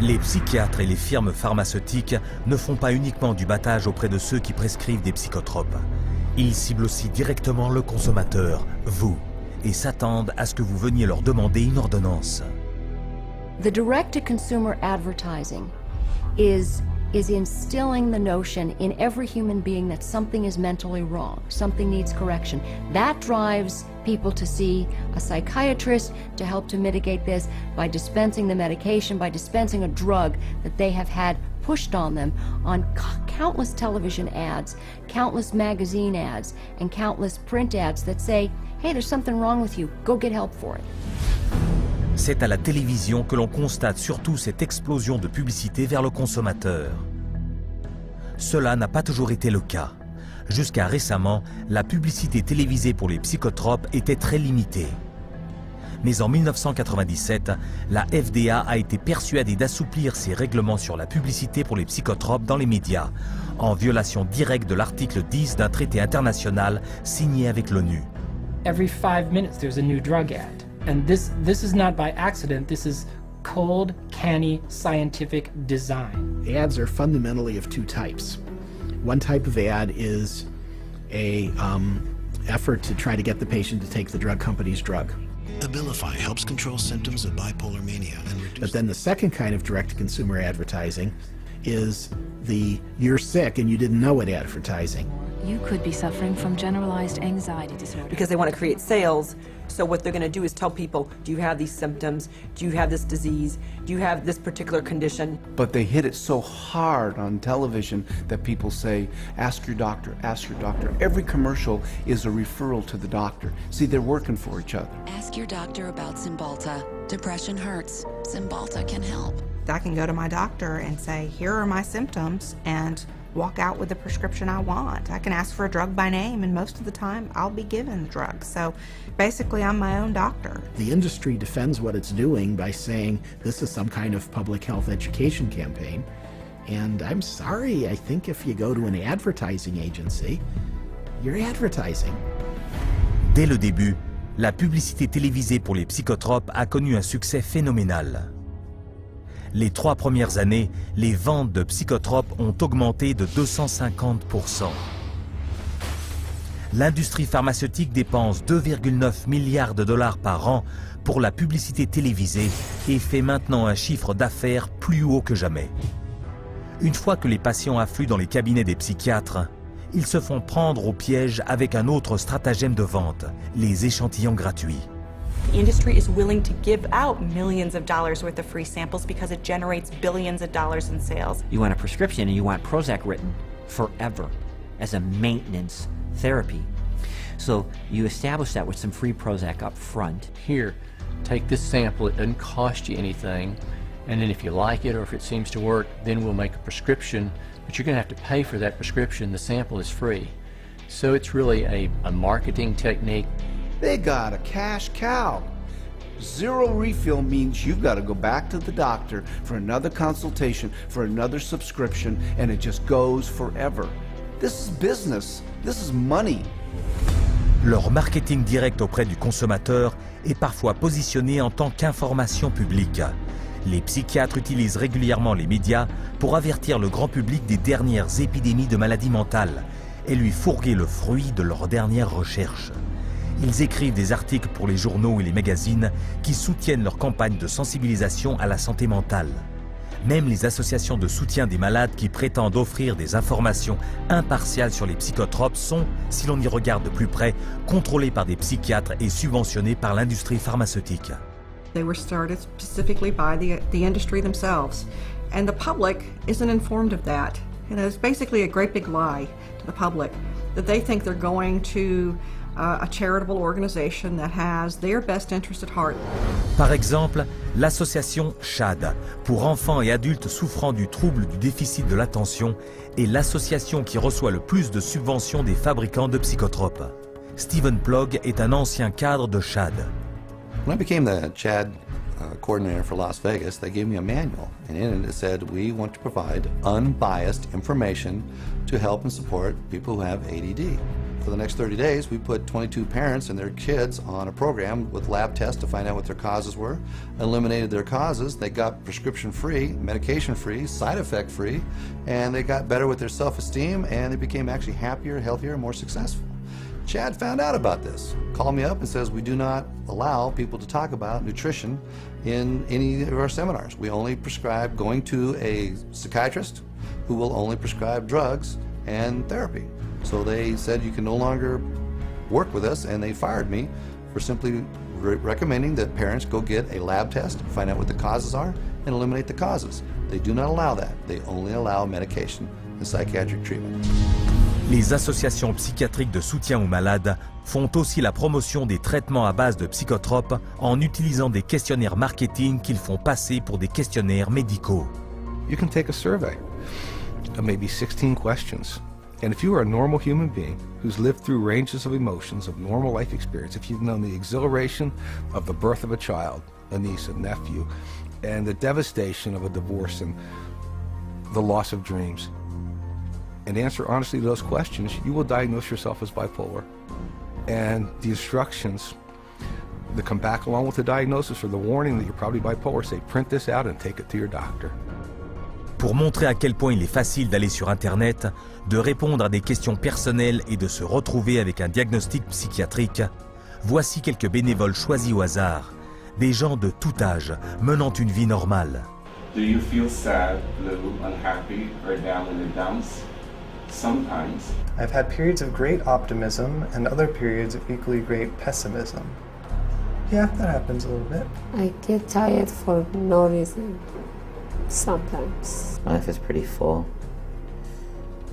Les psychiatres et les firmes pharmaceutiques ne font pas uniquement du battage auprès de ceux qui prescrivent des psychotropes. Ils ciblent aussi directement le consommateur, vous, et s'attendent à ce que vous veniez leur demander une ordonnance. The direct-to-consumer advertising is instilling the notion in every human being that something is mentally wrong, something needs correction. That drives people to see a psychiatrist to help to mitigate this by dispensing the medication, by dispensing a drug that they have had pushed on them on countless television ads, countless magazine ads, and countless print ads that say, hey, there's something wrong with you, go get help for it. C'est à la télévision que l'on constate surtout cette explosion de publicité vers le consommateur. Cela n'a pas toujours été le cas. Jusqu'à récemment, la publicité télévisée pour les psychotropes était très limitée. Mais en 1997, la FDA a été persuadée d'assouplir ses règlements sur la publicité pour les psychotropes dans les médias, en violation directe de l'article 10 d'un traité international signé avec l'ONU. Every 5 minutes there's a new drug ad. And this is not by accident, this is cold, canny, scientific design. Ads are fundamentally of two types. One type of ad is a effort to try to get the patient to take the drug company's drug. Abilify helps control symptoms of bipolar mania and reduce... But then the second kind of direct-to-consumer advertising is the you're sick and you didn't know it advertising. You could be suffering from generalized anxiety disorder. Because they want to create sales, so what they're going to do is tell people, do you have these symptoms? Do you have this disease? Do you have this particular condition? But they hit it so hard on television that people say, ask your doctor, ask your doctor. Every commercial is a referral to the doctor. See, they're working for each other. Ask your doctor about Cymbalta. Depression hurts. Cymbalta can help. I can go to my doctor and say, here are my symptoms, and walk out with the prescription I want. I can ask for a drug by name, and most of the time I'll be given the drug. So basically I'm my own doctor. The industry defends what it's doing by saying this is some kind of public health education campaign. And I'm sorry, I think if you go to an advertising agency, you're advertising. Dès le début, la publicité télévisée pour les psychotropes a connu un succès phénoménal. Les 3 premières années, les ventes de psychotropes ont augmenté de 250%. L'industrie pharmaceutique dépense 2,9 milliards de dollars par an pour la publicité télévisée et fait maintenant un chiffre d'affaires plus haut que jamais. Une fois que les patients affluent dans les cabinets des psychiatres, ils se font prendre au piège avec un autre stratagème de vente, les échantillons gratuits. The industry is willing to give out millions of dollars worth of free samples because it generates billions of dollars in sales. You want a prescription and you want Prozac written forever as a maintenance therapy. So you establish that with some free Prozac up front. Here, take this sample, it doesn't cost you anything, and then if you like it or if it seems to work, then we'll make a prescription, but you're going to have to pay for that prescription. The sample is free. So it's really a marketing technique. They got a cash cow. Zero refill means you've got to go back to the doctor for another consultation, for another subscription, and it just goes forever. This is business. This is money. Leur marketing direct auprès du consommateur est parfois positionné en tant qu'information publique. Les psychiatres utilisent régulièrement les médias pour avertir le grand public des dernières épidémies de maladies mentales et lui fourguer le fruit de leurs dernières recherches. Ils écrivent des articles pour les journaux et les magazines qui soutiennent leur campagne de sensibilisation à la santé mentale. Même les associations de soutien des malades qui prétendent offrir des informations impartiales sur les psychotropes sont, si l'on y regarde de plus près, contrôlées par des psychiatres et subventionnées par l'industrie pharmaceutique. They were started specifically by the industry themselves, and the public isn't informed of that. And it's basically a great big lie to the public that they think they're going to a charitable organization that has their best interest at heart. Par exemple, l'association CHAD, pour enfants et adultes souffrant du trouble du déficit de l'attention, est l'association qui reçoit le plus de subventions des fabricants de psychotropes. Stephen Plog est un ancien cadre de CHAD. When I became the CHAD coordinator for Las Vegas, they gave me a manual, and in it said, we want to provide unbiased information to help and support people who have ADD. For the next 30 days, we put 22 parents and their kids on a program with lab tests to find out what their causes were, eliminated their causes, they got prescription-free, medication-free, side effect-free, and they got better with their self-esteem, and they became actually happier, healthier, and more successful. Chad found out about this, called me up and says, we do not allow people to talk about nutrition in any of our seminars. We only prescribe going to a psychiatrist who will only prescribe drugs and therapy. So they said you can no longer work with us, and they fired me for simply recommending that parents go get a lab test, find out what the causes are, and eliminate the causes. They do not allow that. They only allow medication and psychiatric treatment. Les associations psychiatriques de soutien aux malades font aussi la promotion des traitements à base de psychotropes en utilisant des questionnaires marketing qu'ils font passer pour des questionnaires médicaux. You can take a survey of maybe 16 questions. And if you are a normal human being who's lived through ranges of emotions of normal life experience, if you've known the exhilaration of the birth of a child, a niece, a nephew, and the devastation of a divorce and the loss of dreams, and answer honestly to those questions, you will diagnose yourself as bipolar. And the instructions that come back along with the diagnosis or the warning that you're probably bipolar say, print this out and take it to your doctor. Pour montrer à quel point il est facile d'aller sur Internet, de répondre à des questions personnelles et de se retrouver avec un diagnostic psychiatrique, voici quelques bénévoles choisis au hasard, des gens de tout âge menant une vie normale. Do you feel sad, blue, unhappy, or down in the dumps? Sometimes. I've had periods of great optimism and other periods of equally great pessimism. Yeah, that happens a little bit. I get tired for no reason. Sometimes. Life is pretty full.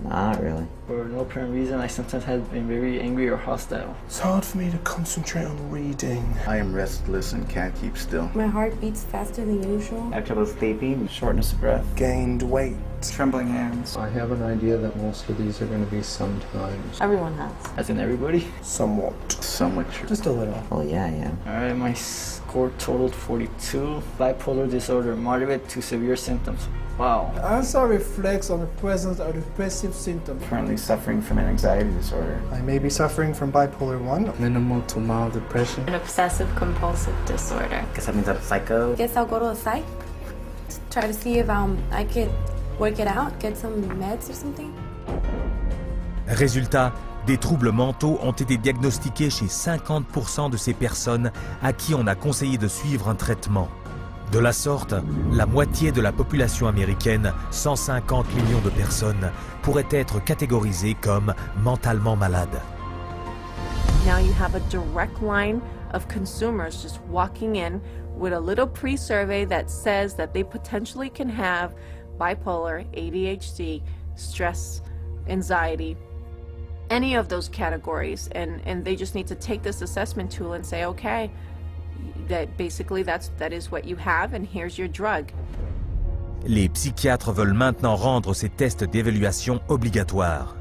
Not really. For no apparent reason, I sometimes have been very angry or hostile. It's hard for me to concentrate on reading. I am restless and can't keep still. My heart beats faster than usual. I have trouble sleeping, shortness of breath. Gained weight. Trembling hands. I have an idea that most of these are going to be sometimes. Everyone has. As in everybody? Somewhat. Somewhat true. Just a little. Oh yeah, yeah. Alright, my score totaled 42. Bipolar disorder, moderate to severe symptoms. Wow. The answer reflects on the presence of depressive symptoms. Currently suffering from an anxiety disorder. I may be suffering from bipolar 1. Minimal to mild depression. An obsessive compulsive disorder. Guess that means I'm psycho. Guess I'll go to a psych. Try to see if I could work it out, get some meds or something. Résultat, des troubles mentaux ont été diagnostiqués chez 50% de ces personnes à qui on a conseillé de suivre un traitement. De la sorte, la moitié de la population américaine, 150 millions de personnes, pourrait être catégorisée comme mentalement malade. Now you have a direct line of consumers just walking in with a little pre-survey that says that they potentially can have bipolar, ADHD, stress, anxiety, any of those categories, and they just need to take this assessment tool and say, okay, that basically that is what you have and here's your drug. Les psychiatres veulent maintenant rendre ces tests d'évaluation obligatoires.